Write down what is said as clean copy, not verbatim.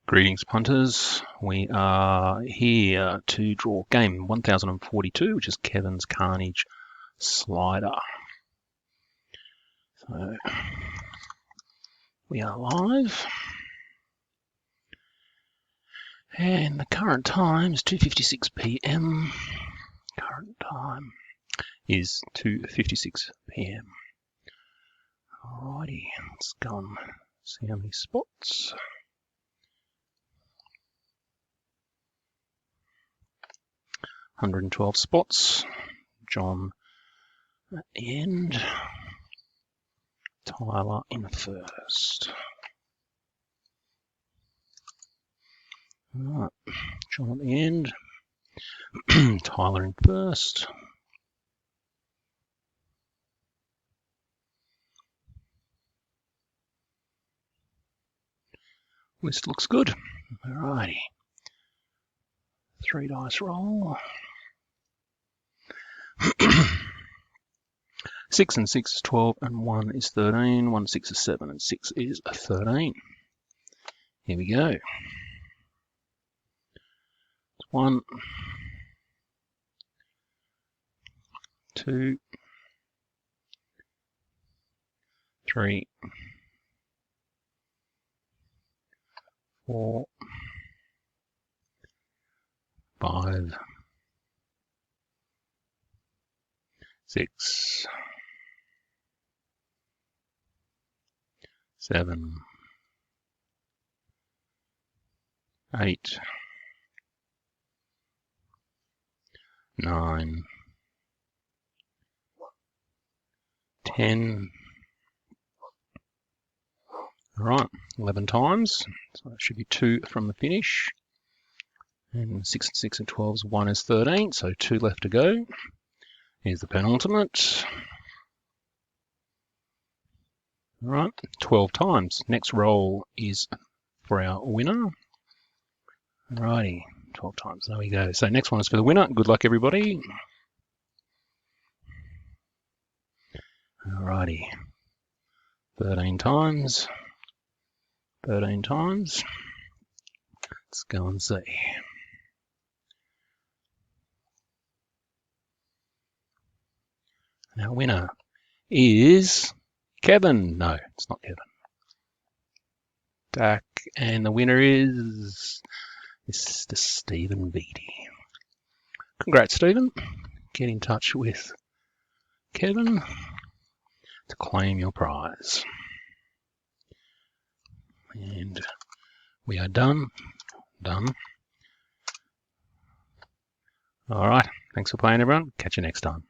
Greetings, punters. We are here to draw game 1042, which is Kevin's Carnage slider. So we are live, and the current time is 2:56 p.m. Current time is 2:56 p.m. Alrighty, let's go and see how many spots. 112 spots. John at the end. Tyler in first. Alright, John at the end. Tyler in first. List looks good. Alrighty. 3 dice roll. 6 and 6 is 12, and 1 is 13. 1, 6 is 7, and 6 is 13. Here we go. It's 1, 2, 3, 4, 5, 6, 7, 8, 9, 10. All right, 11 times. So that should be 2 from the finish. And 6 and 6 and 12 is 1 is 13, so 2 left to go. Here's the penultimate. All right, 12 times. Next roll is for our winner. Alrighty, 12 times. There we go. So next one is for the winner. Good luck, everybody. Alrighty, 13 times. 13 times. Let's go and see. Our winner is Kevin. No, it's not Kevin. Dak, and the winner is Mr. Stephen Beattie. Congrats, Stephen. Get in touch with Kevin to claim your prize. And we are done. Done. All right. Thanks for playing, everyone. Catch you next time.